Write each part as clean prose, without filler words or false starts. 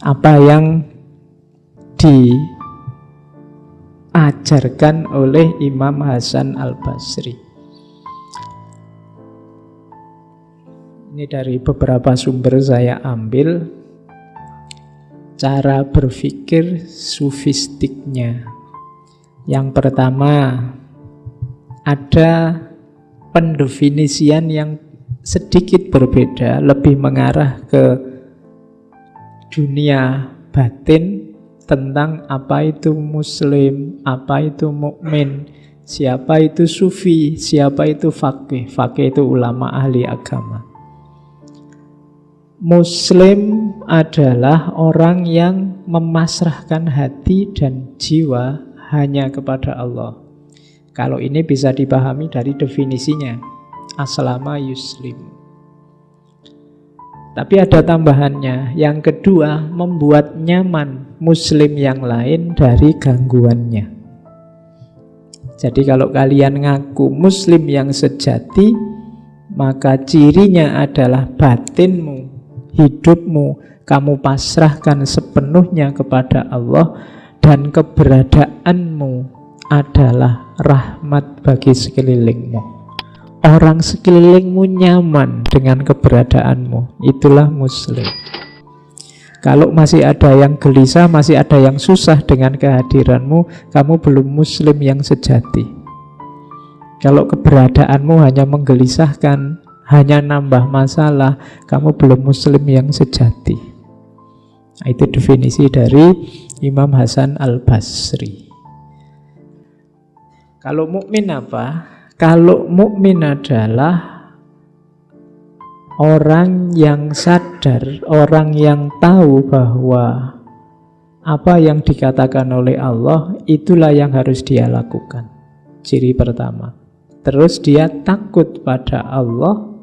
apa yang diajarkan oleh Imam Hasan Al-Basri. Ini dari beberapa sumber saya ambil cara berpikir sufistiknya. Yang pertama, ada pendefinisian yang sedikit berbeda, lebih mengarah ke dunia batin tentang apa itu muslim, apa itu mukmin, siapa itu sufi, siapa itu faqih. Faqih itu ulama ahli agama. Muslim adalah orang yang memasrahkan hati dan jiwa hanya kepada Allah. Kalau ini bisa dipahami dari definisinya, aslama yuslim. Tapi ada tambahannya. Yang kedua, membuat nyaman muslim yang lain dari gangguannya. Jadi kalau kalian ngaku muslim yang sejati, maka cirinya adalah batinmu, hidupmu, kamu pasrahkan sepenuhnya kepada Allah, dan keberadaanmu adalah rahmat bagi sekelilingmu. Orang sekelilingmu nyaman dengan keberadaanmu, itulah muslim. Kalau masih ada yang gelisah, masih ada yang susah dengan kehadiranmu, kamu belum muslim yang sejati. Kalau keberadaanmu hanya menggelisahkan, hanya nambah masalah, kamu belum muslim yang sejati. Itu definisi dari Imam Hasan Al-Basri. Kalau mukmin apa? Kalau mukmin adalah orang yang sadar, orang yang tahu bahwa apa yang dikatakan oleh Allah itulah yang harus dia lakukan. Ciri pertama. Terus dia takut pada Allah.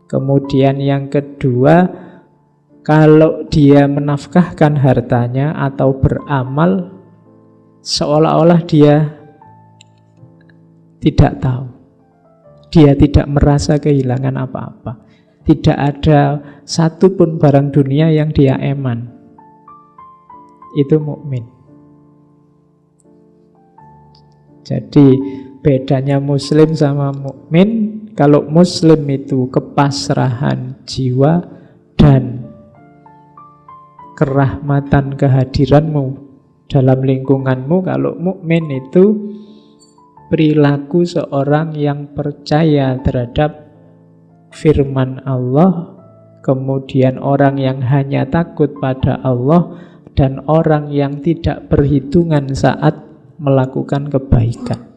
Kemudian yang kedua, kalau dia menafkahkan hartanya atau beramal, seolah-olah dia tidak tahu. Dia tidak merasa kehilangan apa-apa. Tidak ada satupun barang dunia yang dia eman. Itu mukmin. Jadi bedanya muslim sama mukmin, kalau muslim itu kepasrahan jiwa dan kerahmatan kehadiranmu dalam lingkunganmu. Kalau mukmin itu perilaku seorang yang percaya terhadap firman Allah, kemudian orang yang hanya takut pada Allah, dan orang yang tidak perhitungan saat melakukan kebaikan.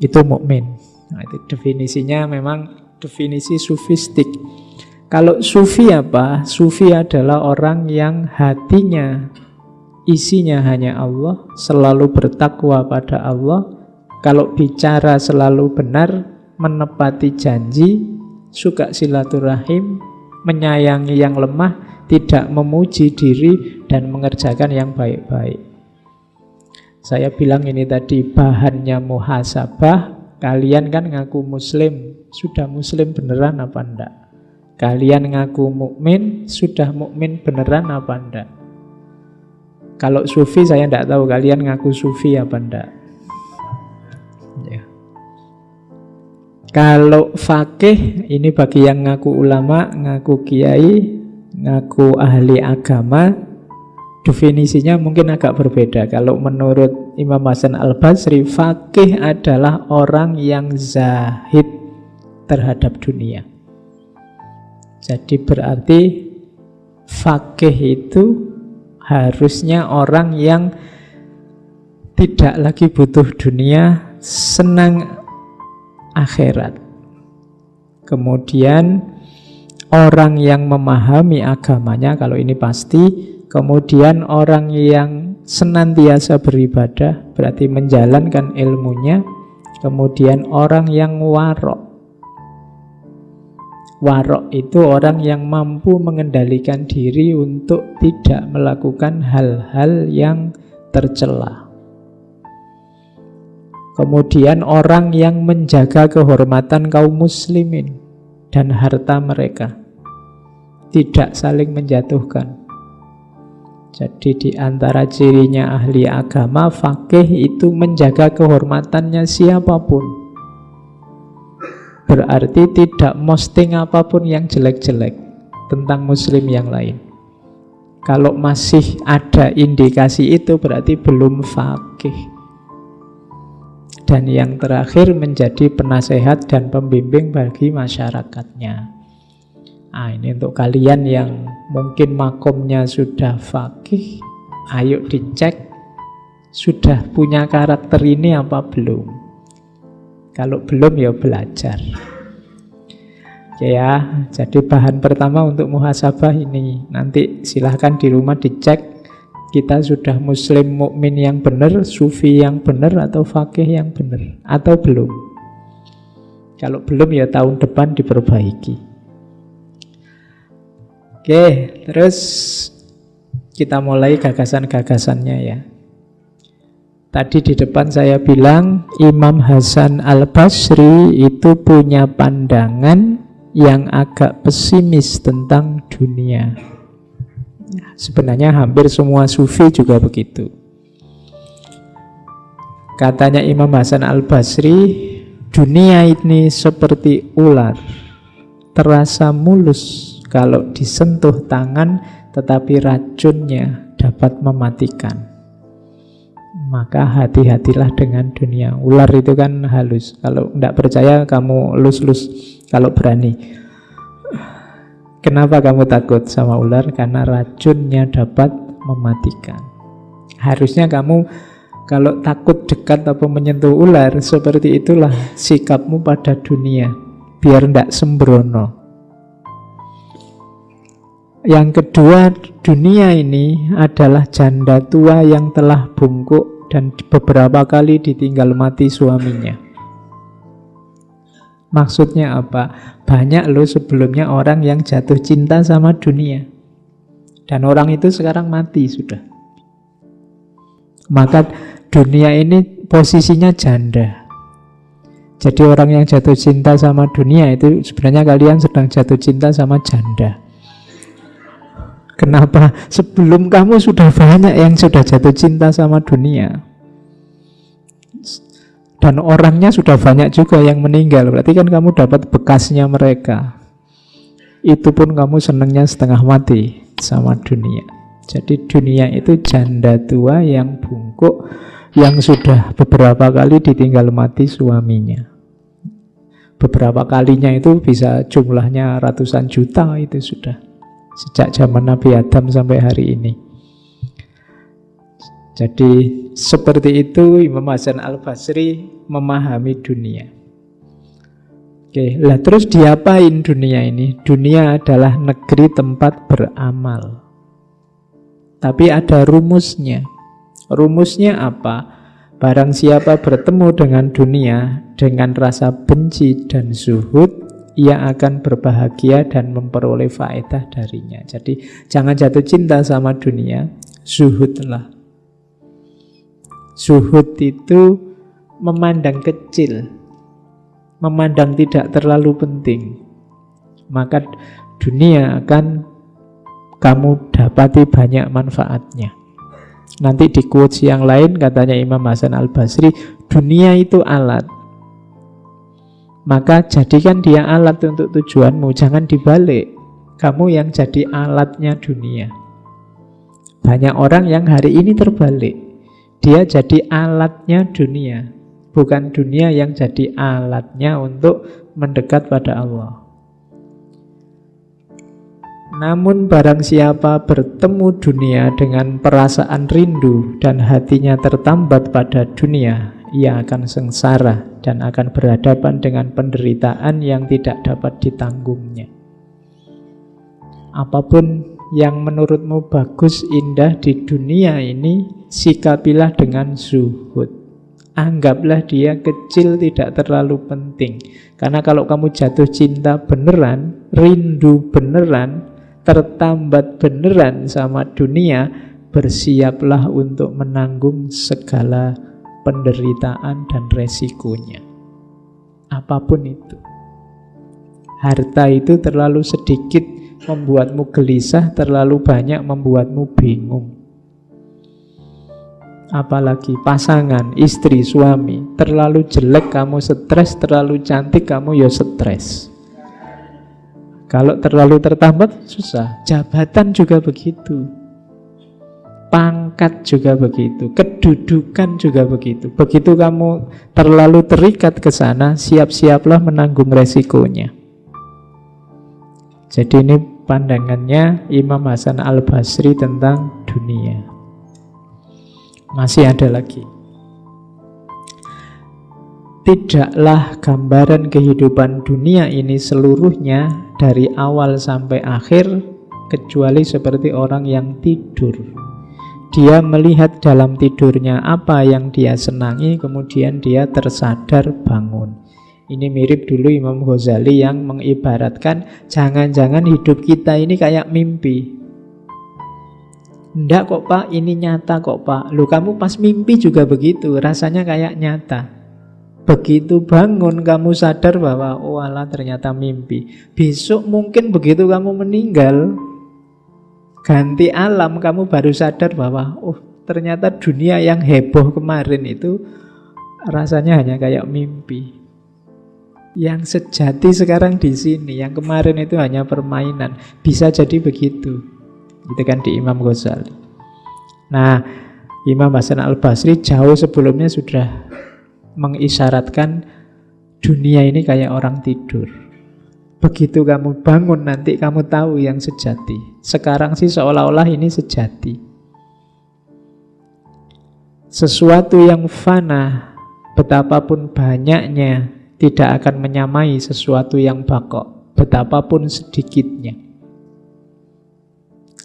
Itu mukmin. Nah, itu definisinya memang definisi sufistik. Kalau sufi apa? Sufi adalah orang yang hatinya isinya hanya Allah, selalu bertakwa pada Allah. Kalau bicara selalu benar, menepati janji, suka silaturahim, menyayangi yang lemah, tidak memuji diri, dan mengerjakan yang baik-baik. Saya bilang ini tadi bahannya muhasabah. Kalian kan ngaku muslim, sudah muslim beneran apa enggak? Kalian ngaku mukmin, sudah mukmin beneran apa enggak? Kalau sufi saya enggak tahu kalian ngaku sufi apa enggak. Ya. Kalau fakih, ini bagi yang ngaku ulama, ngaku kiai, ngaku ahli agama, definisinya mungkin agak berbeda. Kalau menurut Imam Hasan Al-Basri, fakih adalah orang yang zahid terhadap dunia. Jadi berarti fakih itu harusnya orang yang tidak lagi butuh dunia, senang akhirat. Kemudian orang yang memahami agamanya, kalau ini pasti. Kemudian orang yang senantiasa beribadah, berarti menjalankan ilmunya. Kemudian orang yang warok. Warok itu orang yang mampu mengendalikan diri untuk tidak melakukan hal-hal yang tercela. Kemudian orang yang menjaga kehormatan kaum muslimin dan harta mereka, tidak saling menjatuhkan. Jadi di antara cirinya ahli agama, faqih itu menjaga kehormatannya siapapun. Berarti tidak posting apapun yang jelek-jelek tentang muslim yang lain. Kalau masih ada indikasi itu berarti belum faqih. Dan yang terakhir menjadi penasehat dan pembimbing bagi masyarakatnya. Nah, ini untuk kalian yang mungkin makomnya sudah faqih, ayo dicek sudah punya karakter ini apa belum. Kalau belum ya belajar. Oke ya, jadi bahan pertama untuk muhasabah ini. Nanti silahkan di rumah dicek, kita sudah muslim mukmin yang benar, sufi yang benar, atau faqih yang benar, atau belum. Kalau belum ya tahun depan diperbaiki. Oke, terus kita mulai gagasan-gagasannya ya. Tadi di depan saya bilang Imam Hasan Al-Basri itu punya pandangan yang agak pesimis tentang dunia. Sebenarnya hampir semua sufi juga begitu. Katanya Imam Hasan Al-Basri, dunia ini seperti ular, terasa mulus kalau disentuh tangan, tetapi racunnya dapat mematikan. Maka hati-hatilah dengan dunia. Ular itu kan halus. Kalau tidak percaya kamu lus-lus kalau berani. Kenapa kamu takut sama ular? Karena racunnya dapat mematikan. Harusnya kamu kalau takut dekat atau menyentuh ular, seperti itulah sikapmu pada dunia, biar tidak sembrono. Yang kedua, dunia ini adalah janda tua yang telah bungkuk dan beberapa kali ditinggal mati suaminya. Maksudnya apa? Banyak loh sebelumnya orang yang jatuh cinta sama dunia, dan orang itu sekarang mati sudah. Maka dunia ini posisinya janda. Jadi orang yang jatuh cinta sama dunia itu sebenarnya kalian sedang jatuh cinta sama janda. Kenapa? Sebelum kamu sudah banyak yang sudah jatuh cinta sama dunia. Dan orangnya sudah banyak juga yang meninggal. Berarti kan kamu dapat bekasnya mereka. Itu pun kamu senangnya setengah mati sama dunia. Jadi dunia itu janda tua yang bungkuk, yang sudah beberapa kali ditinggal mati suaminya. Beberapa kalinya itu bisa jumlahnya ratusan juta itu sudah. Sejak zaman Nabi Adam sampai hari ini. Jadi seperti itu Imam Hasan Al-Basri memahami dunia. Oke, lah terus diapain dunia ini? Dunia adalah negeri tempat beramal. Tapi ada rumusnya. Rumusnya apa? Barang siapa bertemu dengan dunia dengan rasa benci dan zuhud, ia akan berbahagia dan memperoleh faedah darinya. Jadi jangan jatuh cinta sama dunia, zuhudlah. Zuhud itu memandang kecil, memandang tidak terlalu penting. Maka dunia akan kamu dapati banyak manfaatnya. Nanti di quotes yang lain katanya Imam Hasan Al-Basri, dunia itu alat. Maka jadikan dia alat untuk tujuanmu, jangan dibalik. Kamu yang jadi alatnya dunia. Banyak orang yang hari ini terbalik. Dia jadi alatnya dunia, bukan dunia yang jadi alatnya untuk mendekat pada Allah. Namun barang siapa bertemu dunia dengan perasaan rindu dan hatinya tertambat pada dunia, ia akan sengsara dan akan berhadapan dengan penderitaan yang tidak dapat ditanggungnya. Apapun yang menurutmu bagus, indah di dunia ini, sikapilah dengan zuhud. Anggaplah dia kecil, tidak terlalu penting. Karena kalau kamu jatuh cinta beneran, rindu beneran, tertambat beneran sama dunia, bersiaplah untuk menanggung segala penderitaan dan resikonya. Apapun itu. Harta itu terlalu sedikit membuatmu gelisah, terlalu banyak membuatmu bingung. apalagi pasangan, istri, suami. Terlalu jelek kamu stres, terlalu cantik kamu ya stres. Kalau terlalu tertambat susah. Jabatan juga begitu, pangkat juga begitu, kedudukan juga begitu. Begitu kamu terlalu terikat ke sana, siap-siaplah menanggung resikonya. Jadi ini pandangannya Imam Hasan Al-Basri tentang dunia. Masih ada lagi. Tidaklah gambaran kehidupan dunia ini seluruhnya dari awal sampai akhir kecuali seperti orang yang tidur. Dia melihat dalam tidurnya apa yang dia senangi, kemudian dia tersadar bangun. Ini mirip dulu Imam Ghazali yang mengibaratkan jangan-jangan hidup kita ini kayak mimpi. Enggak kok Pak, ini nyata kok Pak. Loh kamu pas mimpi juga begitu, rasanya kayak nyata. Begitu bangun kamu sadar bahwa oh alah ternyata mimpi. Besok mungkin begitu kamu meninggal, ganti alam, kamu baru sadar bahwa oh ternyata dunia yang heboh kemarin itu rasanya hanya kayak mimpi. Yang sejati sekarang di sini, yang kemarin itu hanya permainan. Bisa jadi begitu. Itu kan di Imam Ghazali. Nah, Imam Hasan Al-Basri jauh sebelumnya sudah mengisyaratkan dunia ini kayak orang tidur. Begitu kamu bangun nanti kamu tahu yang sejati. Sekarang sih seolah-olah ini sejati. Sesuatu yang fana, betapapun banyaknya, tidak akan menyamai sesuatu yang baqo, betapapun sedikitnya.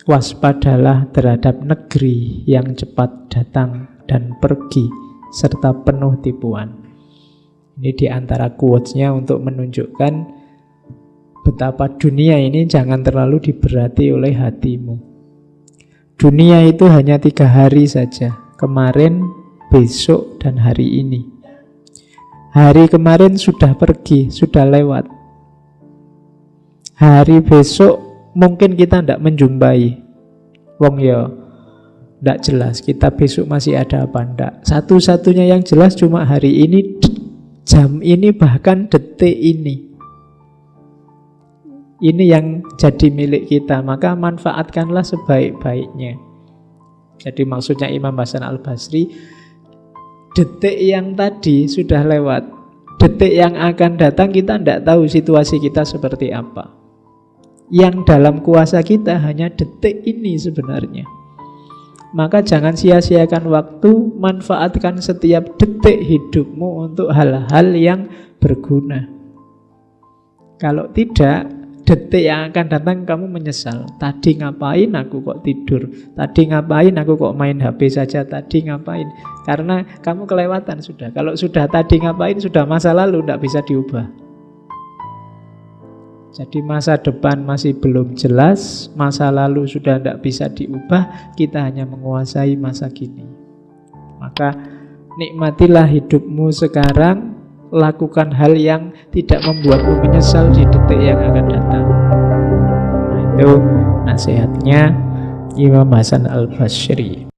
Waspadalah terhadap negeri yang cepat datang dan pergi serta penuh tipuan. Ini di antara quotes-nya untuk menunjukkan betapa dunia ini jangan terlalu diberati oleh hatimu. Dunia itu hanya 3 hari saja, kemarin, besok, dan hari ini. Hari kemarin sudah pergi, sudah lewat. Hari besok mungkin kita tidak menjumpai. Wong ya tidak jelas kita besok masih ada apa ndak. Satu-satunya yang jelas cuma hari ini, jam ini, bahkan detik ini. Ini yang jadi milik kita, maka manfaatkanlah sebaik-baiknya. Jadi maksudnya Imam Hasan Al-Basri, detik yang tadi sudah lewat. Detik yang akan datang kita tidak tahu situasi kita seperti apa. Yang dalam kuasa kita hanya detik ini sebenarnya. Maka jangan sia-siakan waktu, manfaatkan setiap detik hidupmu untuk hal-hal yang berguna. Kalau tidak, detik yang akan datang kamu menyesal. Tadi ngapain aku kok tidur? Tadi ngapain aku kok main HP saja? Tadi ngapain? Karena kamu kelewatan sudah. Kalau sudah tadi ngapain, sudah masa lalu, tidak bisa diubah. Jadi masa depan masih belum jelas, masa lalu sudah tidak bisa diubah, kita hanya menguasai masa kini. Maka nikmatilah hidupmu sekarang, lakukan hal yang tidak membuatmu menyesal di detik yang akan datang. Nah, itu nasihatnya Imam Hasan Al-Basri.